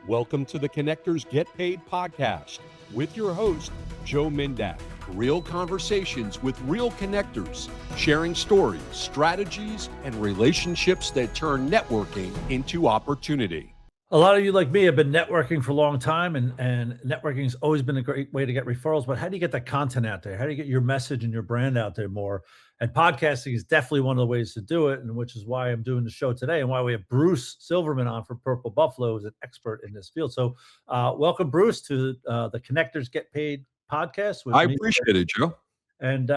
Welcome to the Connectors Get Paid podcast with your host, Joe Mindak. Real conversations with real connectors, sharing stories, strategies, and relationships that turn networking into opportunity. A lot of you like me have been networking for a long time, and networking has always been a great way to get referrals. But how do you get that content out there? How do you get your message and your brand out there more? And podcasting is definitely one of the ways to do it, and which is why I'm doing the show today and why we have Bruce Silverman on from Purple Buffalo, who's an expert in this field. So welcome, Bruce, to the Connectors Get Paid podcast. I appreciate it, Joe. And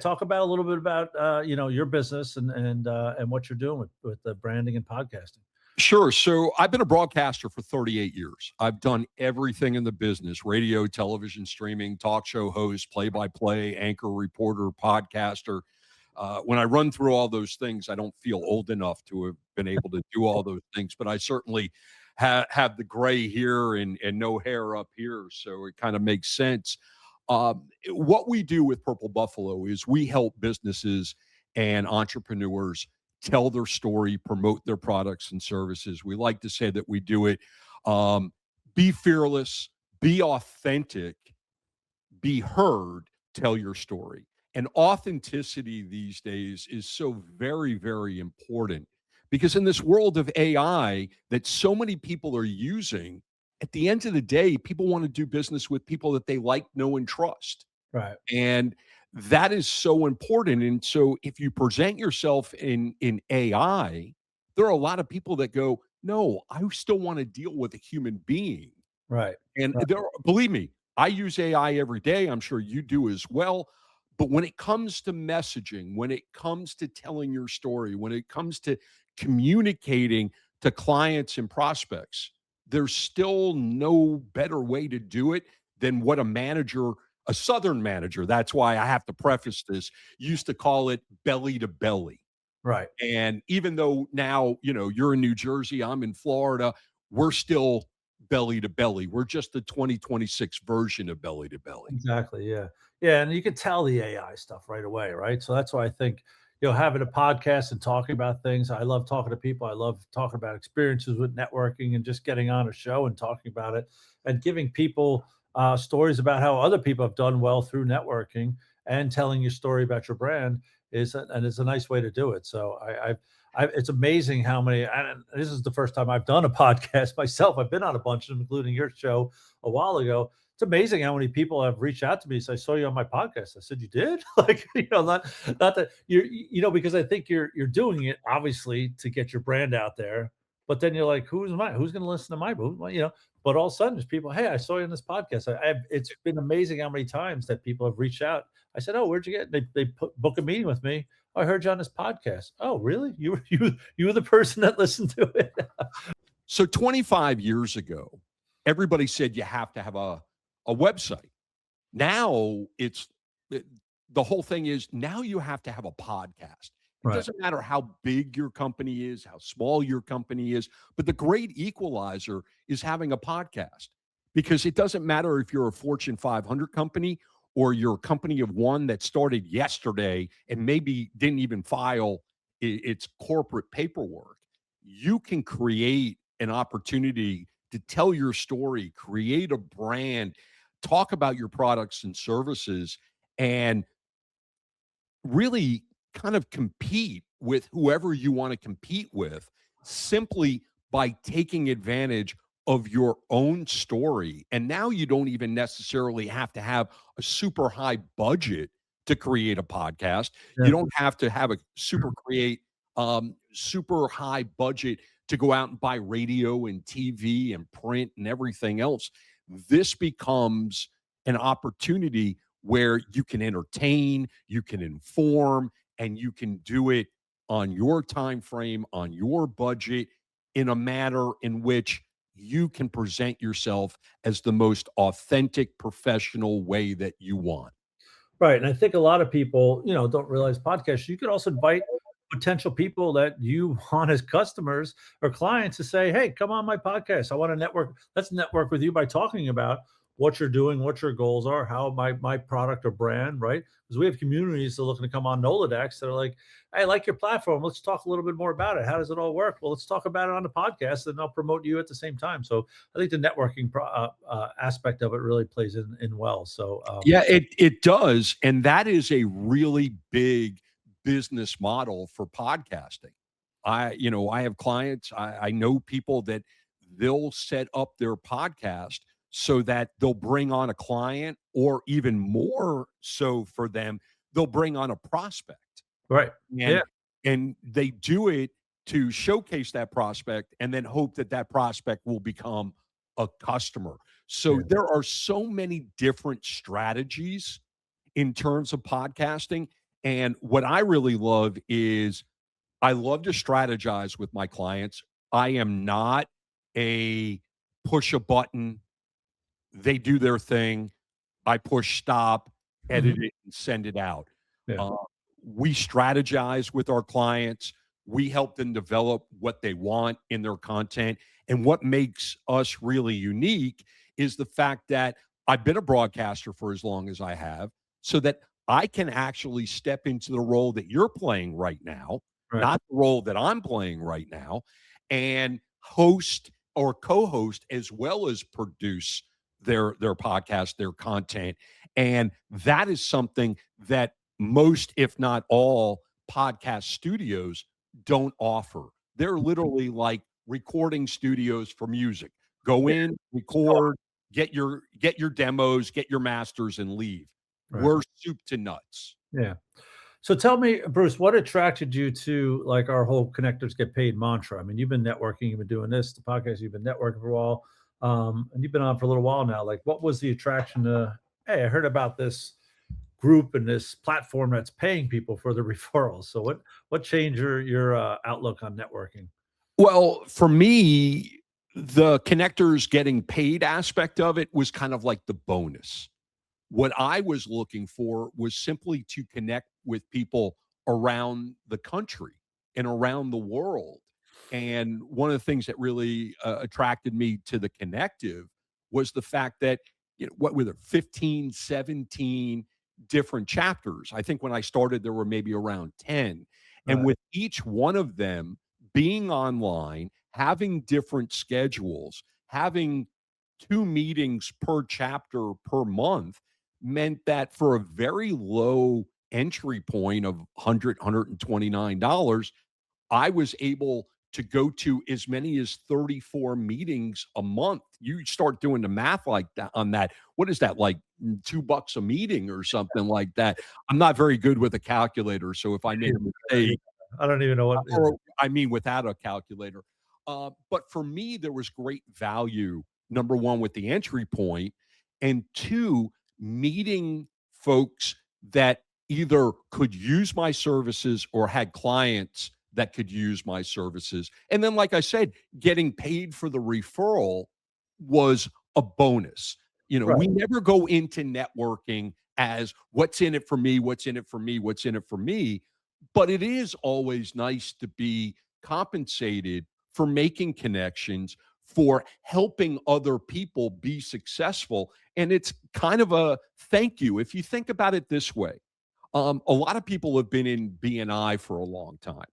talk about a little bit about your business and what you're doing with the branding and podcasting. Sure. So I've been a broadcaster for 38 years. I've done everything in the business: radio, television, streaming, talk show host, play-by-play, anchor, reporter, podcaster. When I run through all those things, I don't feel old enough to have been able to do all those things, but I certainly have the gray here and no hair up here. So it kind of makes sense. What we do with Purple Buffalo is we help businesses and entrepreneurs tell their story, promote their products and services. We like to say that we do it. Be fearless, be authentic, be heard, tell your story. And authenticity these days is so very, very important, because in this world of AI that so many people are using, at the end of the day, people want to do business with people that they like, know, and trust. Right. And that is so important. And so if you present yourself in AI, there are a lot of people that go, no, I still want to deal with a human being. Right. And believe me, I use AI every day. I'm sure you do as well. But when it comes to messaging, when it comes to telling your story, when it comes to communicating to clients and prospects, there's still no better way to do it than what a Southern manager, that's why I have to preface this, used to call it belly to belly. Right. And even though now, you're in New Jersey, I'm in Florida, we're still belly to belly. We're just the 2026 version of belly to belly. Exactly. Yeah. Yeah. And you can tell the AI stuff right away. Right. So that's why I think, having a podcast and talking about things. I love talking to people. I love talking about experiences with networking and just getting on a show and talking about it and giving people stories about how other people have done well through networking, and telling your story about your brand is a nice way to do it. So it's amazing how many, and this is the first time I've done a podcast myself. I've been on a bunch of them, including your show a while ago. It's amazing how many people have reached out to me. So I saw you on my podcast. I said, you did? Like, not that because I think you're doing it obviously to get your brand out there, but then you're like, who's going to listen to my book? But all of a sudden there's people, hey, I saw you on this podcast. It's been amazing how many times that people have reached out. I said, oh, where'd you get it? They book a meeting with me. Oh, I heard you on this podcast. Oh, really? You were the person that listened to it. So 25 years ago, everybody said you have to have a website. Now the whole thing is, now you have to have a podcast. It doesn't matter how big your company is, how small your company is, but the great equalizer is having a podcast, because it doesn't matter if you're a Fortune 500 company or you're a company of one that started yesterday and maybe didn't even file its corporate paperwork. You can create an opportunity to tell your story, create a brand, talk about your products and services, and really kind of compete with whoever you want to compete with, simply by taking advantage of your own story. And now you don't even necessarily have to have a super high budget to create a podcast. Yeah. You don't have to have a super high budget to go out and buy radio and TV and print and everything else. This becomes an opportunity where you can entertain, you can inform, and you can do it on your time frame, on your budget, in a manner in which you can present yourself as the most authentic, professional way that you want. Right. And I think a lot of people, don't realize podcasts, you could also invite potential people that you want as customers or clients to say, hey, come on my podcast. I want to network. Let's network with you by talking about what you're doing, what your goals are, how my product or brand, right? Because we have communities that are looking to come on Noladex that are like, hey, I like your platform. Let's talk a little bit more about it. How does it all work? Well, let's talk about it on the podcast, and I'll promote you at the same time. So I think the networking aspect of it really plays in well. So Yeah, it does, and that is a really big business model for podcasting. I have clients, I know people that they'll set up their podcast so that they'll bring on a client, or even more so for them, they'll bring on a prospect. right, And yeah, and they do it to showcase that prospect and then hope that that prospect will become a customer. So yeah, there are so many different strategies in terms of podcasting. And what I really love is I love to strategize with my clients. I am not a push a button, they do their thing, I push stop, edit mhm, it, and send it out. yeah, Uh, we strategize with our clients. We help them develop what they want in their content. And what makes us really unique is the fact that I've been a broadcaster for as long as I have, so that I can actually step into the role that you're playing right now, right, not the role that I'm playing right now, and host or co-host as well as produce their podcast, their content. And that is something that most, if not all, podcast studios don't offer. They're literally like recording studios for music. Go yeah, in, start, record, get your demos, get your masters, and leave. right, We're soup to nuts. yeah. So tell me, Bruce, what attracted you to like our whole connectors get paid mantra? I mean, you've been networking, you've been doing this, the podcast, you've been networking for a while, and you've been on for a little while now. Like, what was the attraction to? Hey, I heard about this group and this platform that's paying people for the referrals. So what changed your outlook on networking? Well, for me, the connectors getting paid aspect of it was kind of like the bonus. What I was looking for was simply to connect with people around the country and around the world. And one of the things that really attracted me to the connective was the fact that, what were there, 15, 17 different chapters. I think when I started, there were maybe around 10. And Right, with each one of them being online, having different schedules, having 2 meetings per chapter per month, meant that for a very low entry point of $129, I was able to go to as many as 34 meetings a month. You start doing the math like that on that. What is that, like $2 a meeting or something like that? I'm not very good with a calculator. So if I make a mistake, I don't even know what. Yeah, or I mean, without a calculator. But for me, there was great value, number one, with the entry point, and two, meeting folks that either could use my services or had clients that could use my services. And then, like I said, getting paid for the referral was a bonus. right, We never go into networking as what's in it for me, what's in it for me, what's in it for me. But it is always nice to be compensated for making connections, for helping other people be successful. And it's kind of a thank you. If you think about it this way, a lot of people have been in BNI for a long time.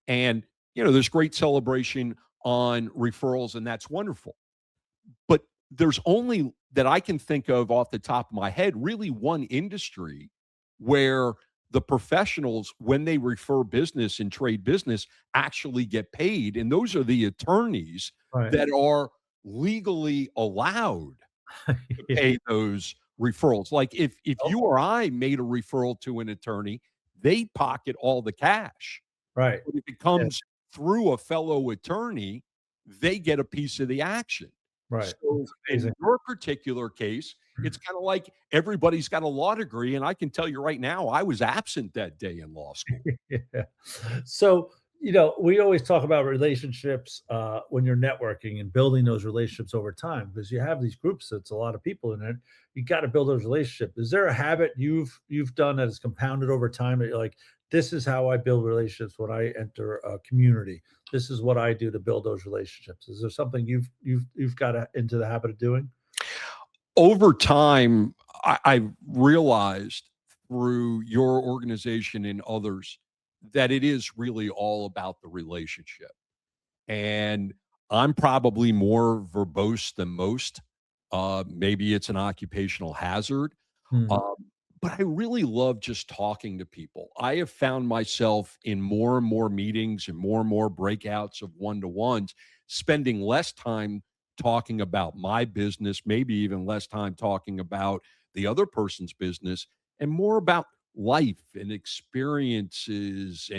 And, there's great celebration on referrals, and that's wonderful. But there's only, that I can think of off the top of my head, really one industry where the professionals, when they refer business and trade business, actually get paid. And those are the attorneys right. that are legally allowed to Yeah, pay those referrals. Like if oh, you or I made a referral to an attorney, they pocket all the cash. right. But if it Yeah, comes through a fellow attorney, they get a piece of the action. right. So It's in amazing. your particular case, it's kind of like everybody's got a law degree. And I can tell you right now, I was absent that day in law school. Yeah. So, we always talk about relationships when you're networking and building those relationships over time because you have these groups that's a lot of people in it. You got to build those relationships. Is there a habit you've done that has compounded over time that you're like, this is how I build relationships when I enter a community. This is what I do to build those relationships. Is there something you've got into the habit of doing? Over time, I realized through your organization and others that it is really all about the relationship. And I'm probably more verbose than most. Maybe it's an occupational hazard. Mhm. Um, but I really love just talking to people. I have found myself in more and more meetings and more breakouts of one to ones, spending less time talking about my business, maybe even less time talking about the other person's business, and more about life and experiences.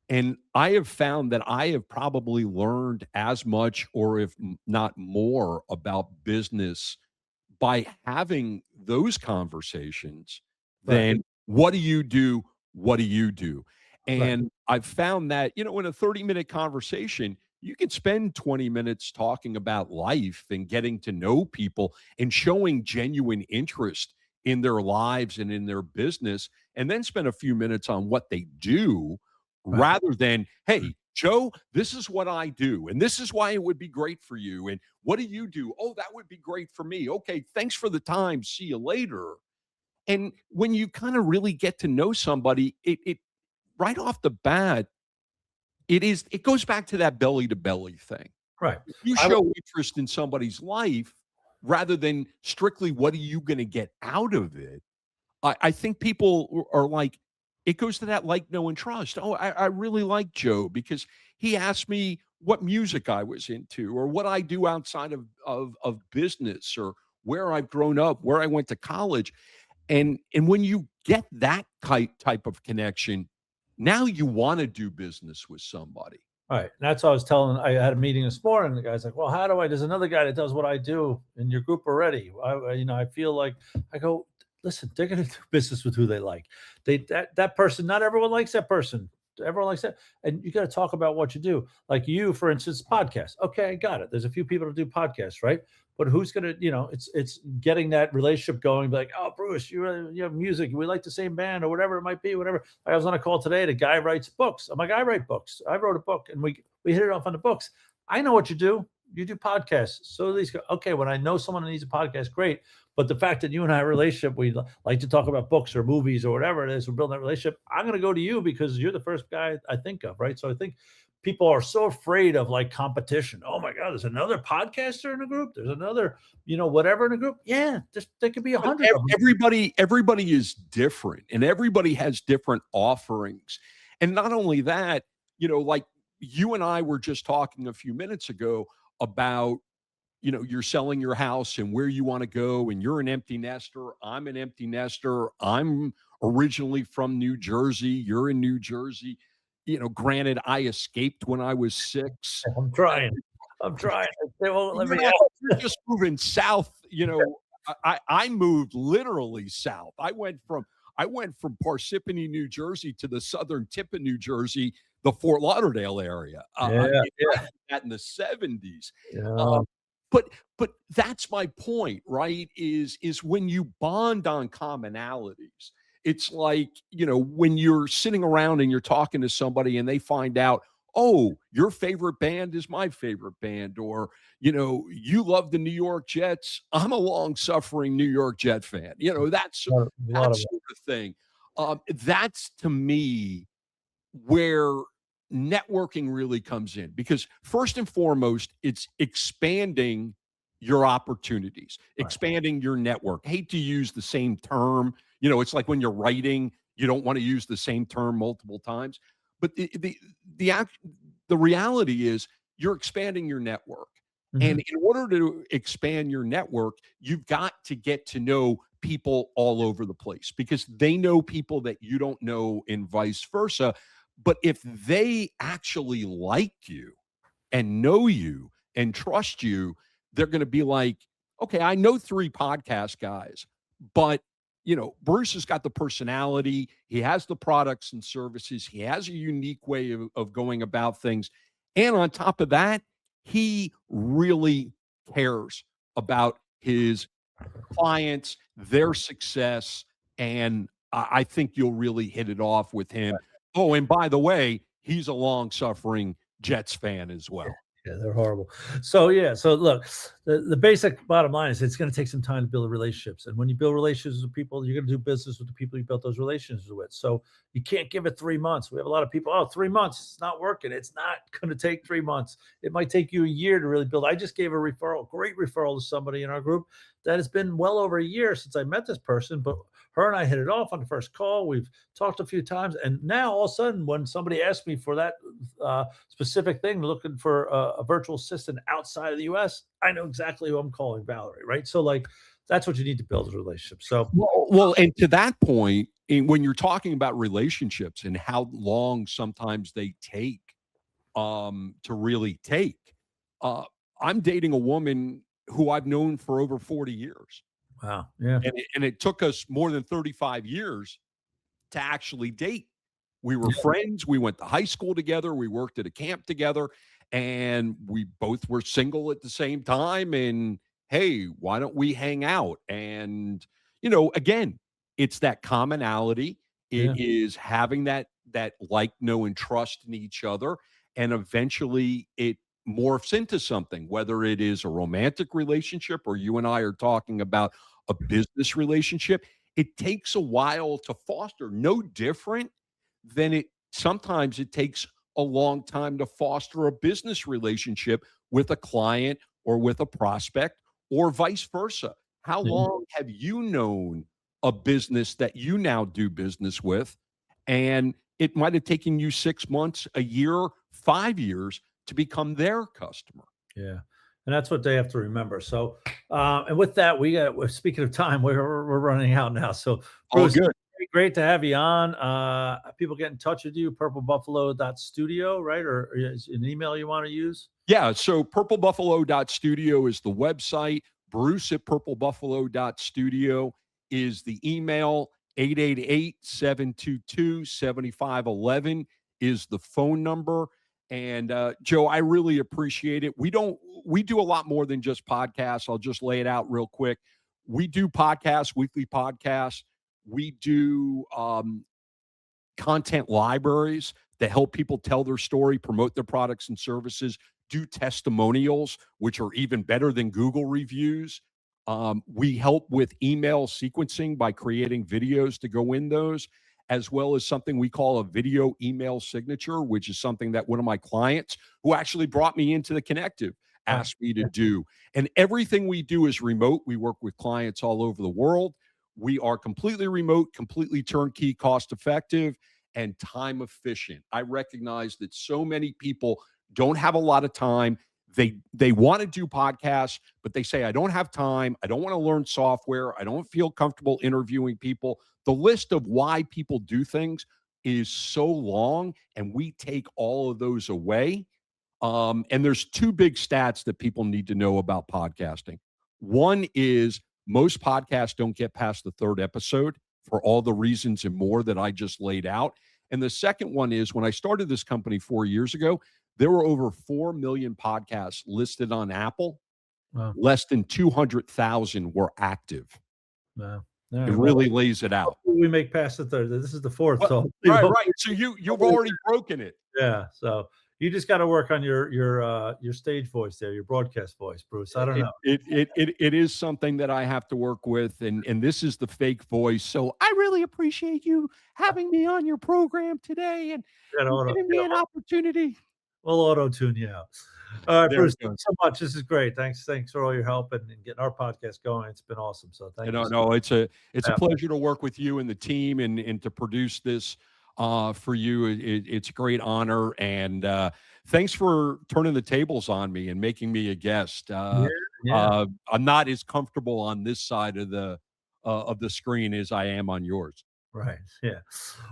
And I have found that I have probably learned as much, or if not more, about business by having those conversations Right, than what do you do? What do you do? right, And I've found that, in a 30-minute conversation, you can spend 20 minutes talking about life and getting to know people and showing genuine interest in their lives and in their business, and then spend a few minutes on what they do right. rather than, hey, Joe, this is what I do, and this is why it would be great for you. And what do you do? Oh, that would be great for me. Okay, thanks for the time. See you later. And when you kind of really get to know somebody, it right off the bat, it goes back to that belly to belly thing. Right. If you I would show interest in somebody's life rather than strictly what are you going to get out of it, I think people are like, it goes to that like, know, and trust. Oh, I really like Joe because he asked me what music I was into or what I do outside of business or where I've grown up, where I went to college. And when you get that type of connection, now you want to do business with somebody. Right. And that's what I was telling. I had a meeting this morning. The guy's like, "Well, how do I?" There's another guy that does what I do in your group already. I feel like I go, listen, they're going to do business with who they like. That person. Not everyone likes that person. Everyone likes that, and you got to talk about what you do. Like you, for instance, podcast. Okay, I got it. There's a few people that do podcasts, right? But who's gonna, it's getting that relationship going. Be like, oh, Bruce, you have music. We like the same band or whatever it might be. Whatever. I was on a call today. The guy writes books. I'm like, I write books. I wrote a book, and we hit it off on the books. I know what you do. You do podcasts. So these go, okay. When I know someone that needs a podcast, great. But the fact that you and I have a relationship, we like to talk about books or movies or whatever it is, we're building that relationship. I'm going to go to you because you're the first guy I think of, right? So I think people are so afraid of like competition. Oh my God, there's another podcaster in the group. There's another, whatever in the group. Yeah, there could be 100 of them. Everybody is different and everybody has different offerings. And not only that, like you and I were just talking a few minutes ago about, you're selling your house and where you want to go, and you're an empty nester. I'm an empty nester. I'm originally from New Jersey. You're in New Jersey. Granted, I escaped when I was 6. I'm trying. I'm trying. They won't let You're me not out. you're just moving south, I moved literally south. I went from Parsippany, New Jersey to the southern tip of New Jersey, the Fort Lauderdale area. I Yeah, mean, I yeah, did that in the 70s. yeah. Um, but that's my point, right? Is when you bond on commonalities, it's like, when you're sitting around and you're talking to somebody and they find out, oh, your favorite band is my favorite band, or you love the New York Jets. I'm a long-suffering New York Jet fan. That's A lot that of it. sort of thing. That's to me where networking really comes in, because first and foremost, it's expanding your opportunities, Right. expanding your network. Hate to use the same term. It's like when you're writing, you don't want to use the same term multiple times. But the reality is you're expanding your network. And Mhm. in order to expand your network, you've got to get to know people all over the place because they know people that you don't know and vice versa. But if they actually like you and know you and trust you, they're going to be like, okay, I know 3 podcast guys, but Bruce has got the personality, he has the products and services, he has a unique way of going about things. And on top of that, he really cares about his clients, their success, and I think you'll really hit it off with him. Oh, and by the way, he's a long-suffering Jets fan as well. Yeah, they're horrible. So yeah, so look, the basic bottom line is it's going to take some time to build relationships. And when you build relationships with people, you're going to do business with the people you built those relationships with. So you can't give it 3 months. We have a lot of people, oh, 3 months, it's not working. It's not going to take 3 months. It might take you a year to really build. I just gave a great referral to somebody in our group that has been well over a year since I met this person, but her and I hit it off on the first call. We've talked a few times. And now all of a sudden, when somebody asks me for that specific thing, looking for a virtual assistant outside of the US, I know exactly who I'm calling, Valerie, right? So like, that's what you need to build a relationship. So, well, and to that point, when you're talking about relationships and how long sometimes they take to really take, I'm dating a woman who I've known for over 40 years. wow. Yeah. And it took us more than 35 years to actually date. We were friends. We went to high school together. We worked at a camp together, and we both were single at the same time. And hey, why don't we hang out? And, again, it's that commonality. It is having that like, know, and trust in each other. And eventually it morphs into something, whether it is a romantic relationship or you and I are talking about a business relationship. It takes a while to foster, no different than sometimes it takes a long time to foster a business relationship with a client or with a prospect or vice versa. How long have you known a business that you now do business with? And it might have taken you 6 months, a year, 5 years to become their customer. Yeah. And that's what they have to remember. So, and with that, we're speaking of time, we're running out now. So, Bruce, good. great to have you on. People get in touch with you, purplebuffalo.studio, right? Or is an email you want to use? Yeah. So purplebuffalo.studio is the website. Bruce at purplebuffalo.studio is the email. 888-722-7511 is the phone number. And Joe, I really appreciate it. We do a lot more than just podcasts. I'll just lay it out real quick. We do podcasts, weekly podcasts. We do content libraries that help people tell their story, promote their products and services, do testimonials, which are even better than Google reviews. We help with email sequencing by creating videos to go in those, as well as something we call a video email signature, which is something that one of my clients who actually brought me into the Connective asked me to do. And everything we do is remote. We work with clients all over the world. We are completely remote, completely turnkey, cost effective, and time efficient. I recognize that so many people don't have a lot of time. They want to do podcasts, but they say, I don't have time. I don't want to learn software. I don't feel comfortable interviewing people. The list of why people do things is so long, and we take all of those away. And there's two big stats that people need to know about podcasting. One is most podcasts don't get past the third episode for all the reasons and more that I just laid out. And the second one is when I started this company 4 years ago, there were over 4 million podcasts listed on Apple. Wow. Less than 200,000 were active. Wow. It really lays it out. We make past the third. This is the fourth. Well, So right. So you've already broken it. Yeah. So you just got to work on your stage voice there, your broadcast voice, Bruce. I don't know. It is something that I have to work with, and this is the fake voice. So I really appreciate you having me on your program today and giving me an opportunity. We'll auto-tune you out. All right, There Bruce, thanks so much. This is great. Thanks for all your help and getting our podcast going. It's been awesome. So thank you. No, it's a pleasure to work with you and the team and to produce this for you. It's a great honor, and thanks for turning the tables on me and making me a guest. I'm not as comfortable on this side of the screen as I am on yours. Right. Yeah.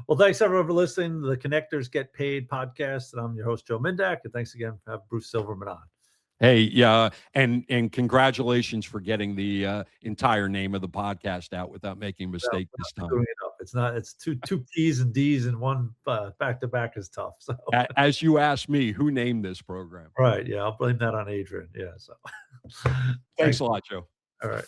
Well, thanks everyone for listening to the Connectors Get Paid podcast. And I'm your host, Joe Mindak. And thanks again for having Bruce Silverman on. Hey, yeah, and congratulations for getting the entire name of the podcast out without making a mistake this time. It's two P's and D's and one back to back is tough. So as you asked me, who named this program? Right. Yeah, I'll blame that on Adrian. Yeah. So thanks a lot, Joe. All right.